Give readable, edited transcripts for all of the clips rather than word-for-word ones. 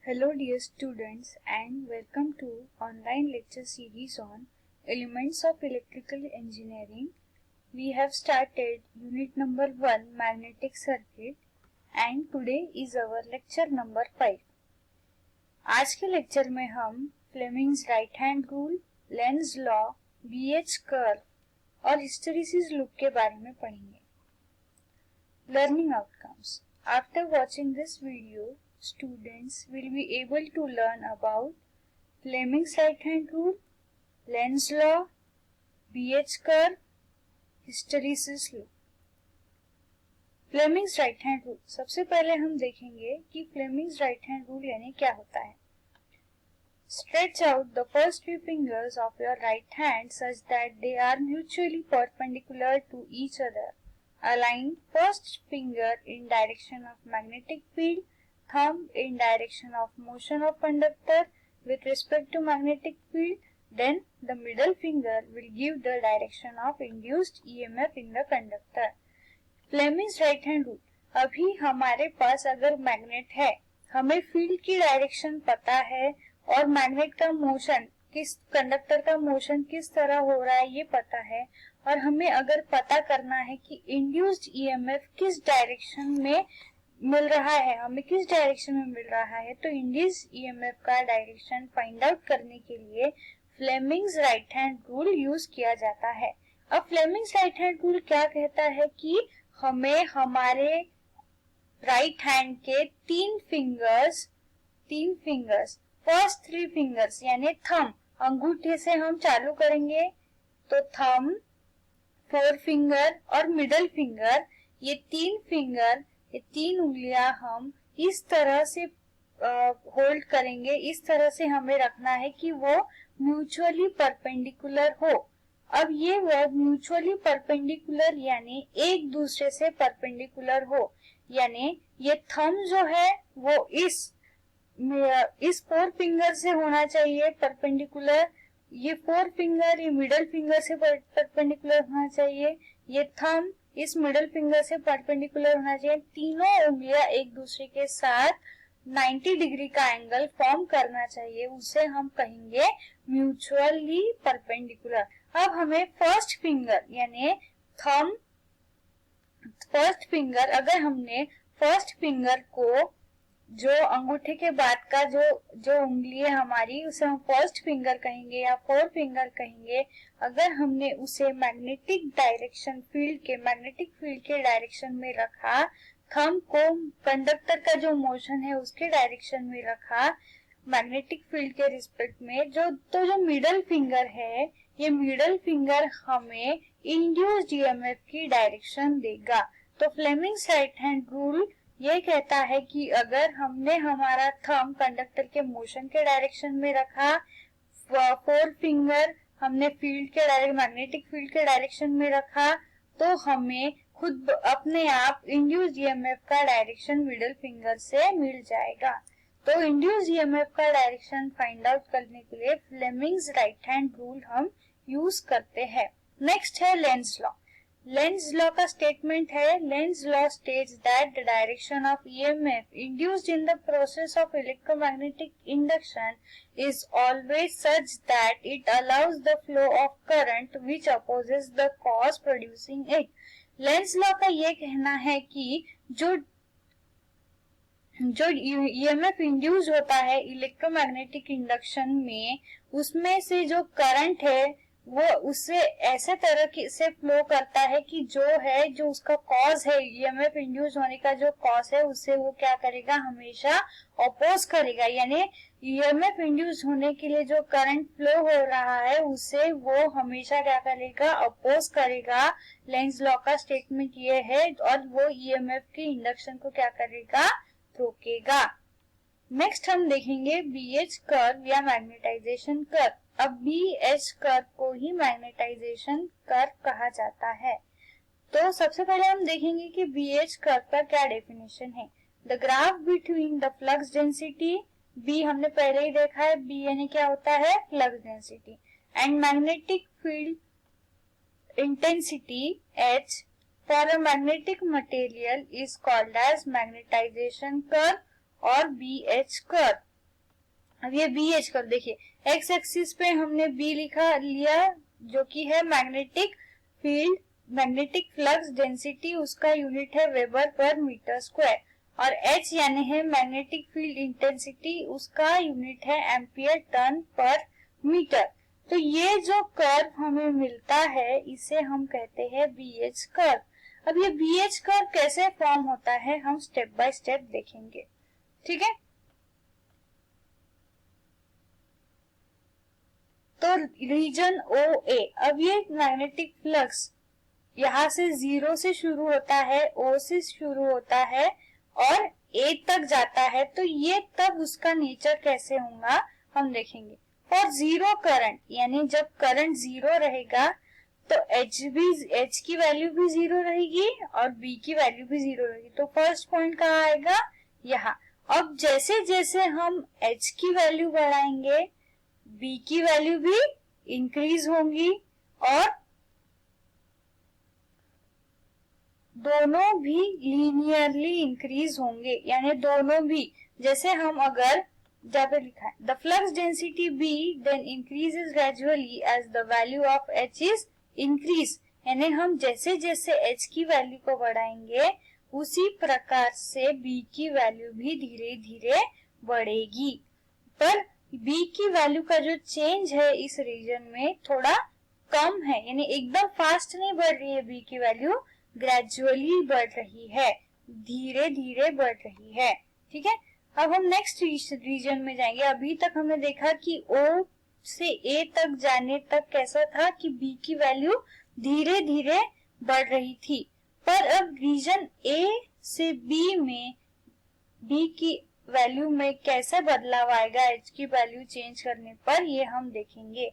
Hello dear students and welcome to online lecture series on Elements of Electrical Engineering. We have started unit number 1 Magnetic Circuit and today is our lecture number 5. आज के lecture में हम Fleming's right hand rule, Lenz law, BH curve और hysteresis loop के बारे में पढ़ेंगे. Learning outcomes. After watching this video, students will be able to learn about Fleming's right hand rule, Lenz law, BH curve, hysteresis loop. Fleming's right hand rule. सबसे पहले हम देखेंगे कि Fleming's right hand rule यानी क्या होता है. Stretch out the first few fingers of your right hand such that they are mutually perpendicular to each other. Align first finger in direction of magnetic field, thumb in direction of motion of conductor with respect to magnetic field, then the middle finger will give the direction of induced EMF in the conductor. Fleming's right hand rule. अभी हमारे पास अगर magnet है, हमें field की direction पता है और magnet का मोशन कंडक्टर का मोशन किस तरह हो रहा है ये पता है, और हमें अगर पता करना है कि इंड्यूस्ड ईएमएफ किस डायरेक्शन में मिल रहा है, हमें किस डायरेक्शन में मिल रहा है, तो इंड्यूस्ड ईएमएफ का डायरेक्शन फाइंड आउट करने के लिए Fleming's right hand rule use किया जाता है. अब फ्लेमिंग्स राइट हैंड रूल क्या कहता है कि हमें हमारे राइट हैंड के तीन फिंगर्स फर्स्ट 3 फिंगर्स यानी थंब, अंगूठे से हम चालू करेंगे तो थंब, 4 फिंगर और मिडल फिंगर, ये तीन उंगलियां हम इस तरह से होल्ड करेंगे, इस तरह से हमें रखना है कि वो म्यूचुअली परपेंडिकुलर हो. अब ये वर्ड म्यूचुअली परपेंडिकुलर यानी एक दूसरे से परपेंडिकुलर हो, यानी ये थंब जो है वो इस 4 फिंगर से होना चाहिए परपेंडिकुलर, ये 4 फिंगर ये मिडल फिंगर से परपेंडिकुलर होना चाहिए, ये थंब इस मिडल फिंगर से परपेंडिकुलर होना चाहिए. तीनों उंगलियां एक दूसरे के साथ 90 डिग्री का एंगल फॉर्म करना चाहिए, उसे हम कहेंगे म्यूचुअली परपेंडिकुलर. अब हमें फर्स्ट फिंगर यानी थंब, फर्स्ट फिंगर, अगर हमने फर्स्ट फिंगर को जो अंगूठे के बाद का जो उंगली है हमारी, उसे हम फर्स्ट फिंगर कहेंगे या 4 फिंगर कहेंगे. अगर हमने उसे मैग्नेटिक फील्ड के डायरेक्शन में रखा, थंब को कंडक्टर का जो मोशन है उसके डायरेक्शन में रखा मैग्नेटिक फील्ड के रिस्पेक्ट में, जो मिडल फिंगर है, ये मिडल फिंगर हमें इंड्यूस्ड ईएमएफ की डायरेक्शन देगा. तो फ्लेमिंग्स राइट हैंड रूल ये कहता है कि अगर हमने हमारा थंब कंडक्टर के मोशन के डायरेक्शन में रखा, 4 फिंगर हमने मैग्नेटिक फील्ड के डायरेक्शन में रखा, तो हमें खुद अपने आप इंड्यूस्ड ईएमएफ का डायरेक्शन मिडल फिंगर से मिल जाएगा. तो इंड्यूस्ड ईएमएफ का डायरेक्शन फाइंड आउट करने के लिए फ्लेमिंग्स राइट हैंड रूल हम यूज करते हैं. नेक्स्ट है लेंज लॉ. लेंज लॉ का स्टेटमेंट है, Lenz law states that the direction of EMF induced in the process of electromagnetic induction is always such that it allows the flow of current which opposes the cause producing it. Lenz law का ये कहना है कि जो EMF induce होता है electromagnetic induction में, उसमें से जो करंट है वो उससे ऐसे तरह से फ्लो करता है कि जो उसका कॉज है, ईएमएफ इंड्यूस होने का जो कॉज है, उससे वो क्या करेगा, हमेशा अपोज करेगा. यानी ईएमएफ इंड्यूस होने के लिए जो करंट फ्लो हो रहा है उससे वो हमेशा क्या करेगा, अपोज करेगा. लेंज लॉ का स्टेटमेंट ये है, और वो ईएमएफ की इंडक्शन को क्या करेगा, रोकेगा. नेक्स्ट हम देखेंगे बीएच कर्व या मैग्नेटाइजेशन कर्व. अब बीएच कर्व को ही मैग्नेटाइजेशन कर्व कहा जाता है. तो सबसे पहले हम देखेंगे कि बीएच कर्व का क्या डेफिनेशन है. The graph between the flux density, B हमने पहले ही देखा है, बी यानी क्या होता है, flux density, and magnetic field intensity H for a magnetic material is called as magnetisation curve और BH कर्व. अब ये बी एच कर्व देखिए, एक्स एक्सिस पे हमने बी लिखा लिया जो कि है magnetic field, magnetic flux density, उसका यूनिट है वेबर पर मीटर स्क्वायर, और एच यानी है मैग्नेटिक फील्ड इंटेंसिटी, उसका यूनिट है एम्पियर टर्न पर मीटर। तो ये जो कर्व हमें मिलता है इसे हम कहते हैं बी एच कर्व। अब ये बी एच कर्व कैसे फॉर्म होता है हम स्टेप बाय स्टेप देखेंगे, ठीक है। तो रीजन ओ ए, अब ये मैग्नेटिक फ्लक्स यहाँ से 0 से शुरू होता है, ओ से शुरू होता है और ए तक जाता है, तो ये तब उसका नेचर कैसे होगा हम देखेंगे। फॉर जीरो करंट, यानी जब करंट 0 रहेगा तो एच की वैल्यू भी 0 रहेगी और बी की वैल्यू भी 0 रहेगी। तो फर्स्ट पॉइंट कहाँ आएगा, यहाँ। अब जैसे जैसे हम एच की वैल्यू बढ़ाएंगे बी की वैल्यू भी इंक्रीज होंगी और दोनों भी लीनियरली इंक्रीज होंगे, यानी दोनों भी, जैसे हम अगर जहाँ पे लिखा है the flux density B then increases gradually as the value of H is increase, यानी हम जैसे जैसे एच की वैल्यू को बढ़ाएंगे उसी प्रकार से बी की वैल्यू भी धीरे धीरे बढ़ेगी। पर बी की वैल्यू का जो चेंज है इस रीजन में थोड़ा कम है, यानी एकदम फास्ट नहीं बढ़ रही है बी की वैल्यू, ग्रेजुअली बढ़ रही है, धीरे धीरे बढ़ रही है, ठीक है। अब हम नेक्स्ट रीजन में जाएंगे। अभी तक हमने देखा कि ओ से ए तक जाने तक कैसा था कि बी की वैल्यू धीरे धीरे बढ़ रही थी, पर अब रीजन ए से बी में बी की वैल्यू में कैसे बदलाव आएगा एच की वैल्यू चेंज करने पर, ये हम देखेंगे।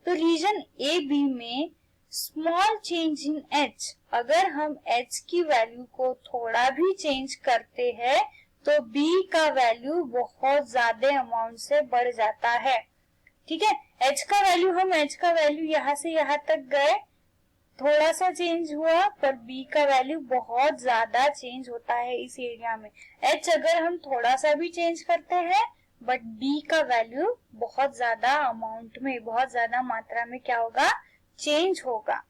तो रीजन ए बी में स्मॉल चेंज इन एच, अगर हम एच की वैल्यू को थोड़ा भी चेंज करते हैं तो बी का वैल्यू बहुत ज्यादा अमाउंट से बढ़ जाता है, ठीक है। एच का वैल्यू यहाँ से यहाँ तक गए, थोड़ा सा चेंज हुआ, पर बी का वैल्यू बहुत ज्यादा चेंज होता है इस एरिया में। एच अगर हम थोड़ा सा भी चेंज करते हैं बट बी का वैल्यू बहुत ज्यादा अमाउंट में, बहुत ज्यादा मात्रा में क्या होगा, चेंज होगा।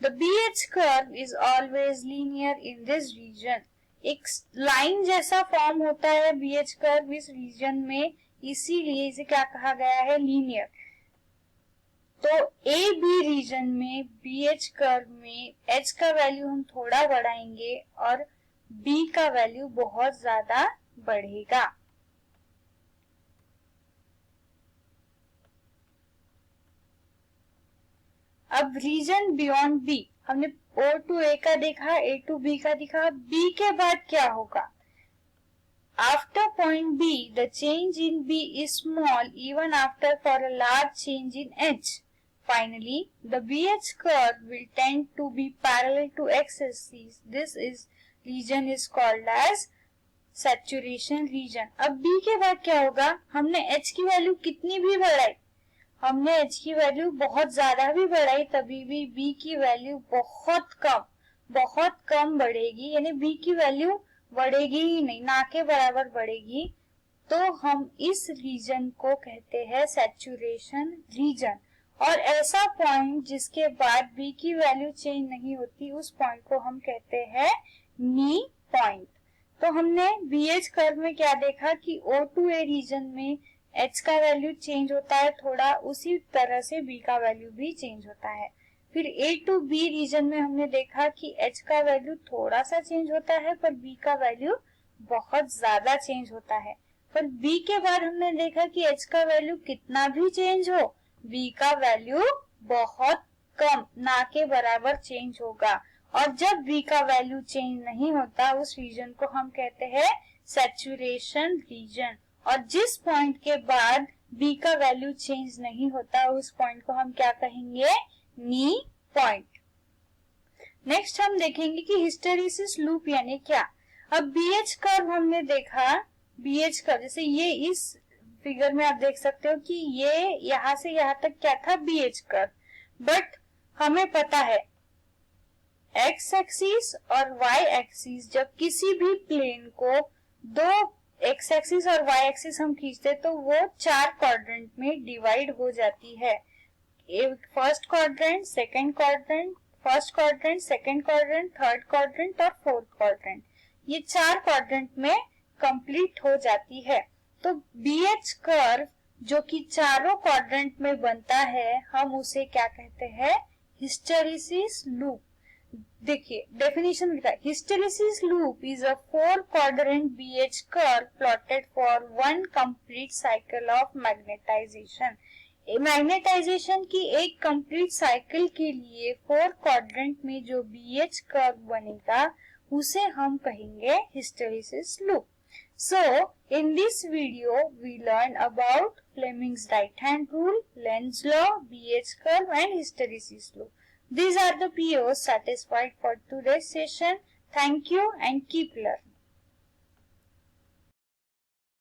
The B H curve is always linear in this region, एक लाइन जैसा फॉर्म होता है बी एच कर्व इस रीजन में, इसीलिए इसे क्या कहा गया है, लीनियर। तो ए बी रीजन में बी एच कर्व में एच का वैल्यू हम थोड़ा बढ़ाएंगे और बी का वैल्यू बहुत ज्यादा बढ़ेगा। अब रीजन बियॉन्ड बी, हमने ओ टू ए का देखा, ए टू बी का दिखा, बी के बाद क्या होगा। After point B, the change in B is small even after for a large change in H. Finally, the BH curve will tend to be parallel to x-axis. This region is called as saturation region. अब B के बाद क्या होगा, हमने H की value कितनी भी बढ़ाई, हमने H की वैल्यू बहुत ज्यादा भी बढ़ाई, तभी भी B की वैल्यू बहुत कम बढ़ेगी, यानी B की वैल्यू बढ़ेगी ही नहीं, ना के बराबर बढ़ेगी। तो हम इस रीजन को कहते हैं सैचुरेशन रीजन, और ऐसा पॉइंट जिसके बाद बी की वैल्यू चेंज नहीं होती उस पॉइंट को हम कहते हैं नी पॉइंट। तो हमने बी एच कर्व में क्या देखा कि ओ टू ए रीजन में एच का वैल्यू चेंज होता है थोड़ा, उसी तरह से बी का वैल्यू भी चेंज होता है। फिर ए टू बी रीजन में हमने देखा कि एच का वैल्यू थोड़ा सा चेंज होता है पर बी का वैल्यू बहुत ज्यादा चेंज होता है। पर बी के बाद हमने देखा कि एच का वैल्यू कितना भी चेंज हो बी का वैल्यू बहुत कम, ना के बराबर चेंज होगा। और जब बी का वैल्यू चेंज नहीं होता उस रीजन को हम कहते हैं सैचुरेशन रीजन, और जिस पॉइंट के बाद बी का वैल्यू चेंज नहीं होता उस पॉइंट को हम क्या कहेंगे, नी पॉइंट। नेक्स्ट हम देखेंगे कि हिस्टेरिसिस लूप यानी क्या। अब बीएच कर्व हमने देखा, बीएच कर्व जैसे ये इस फिगर में आप देख सकते हो कि ये यहां से यहां तक क्या था, बीएच कर्व, बट हमें पता है एक्स एक्सिस और वाई एक्सिस जब किसी भी प्लेन को दो एक्स एक्सिस और वाई एक्सिस हम खींचते तो वो 4 क्वाड्रेंट में डिवाइड हो जाती है। First quadrant, second quadrant, first quadrant, second quadrant, third quadrant और फोर्थ क्वाड्रेंट, ये 4 क्वाड्रेंट में कंप्लीट हो जाती है। तो BH कर्व जो कि चारों क्वाड्रेंट में बनता है, हम उसे क्या कहते हैं? Hysteresis loop. देखिए डेफिनेशन लिखा है, hysteresis loop is a 4 quadrant BH curve plotted for one complete cycle of magnetisation. Magnetisation की एक कंप्लीट साइकिल के लिए 4 क्वाड्रेंट में जो BH कर्व बनेगा उसे हम कहेंगे hysteresis loop. So, in this video, we learn about Fleming's right-hand rule, Lenz's law, BH curve and hysteresis law. These are the POs satisfied for today's session. Thank you and keep learning.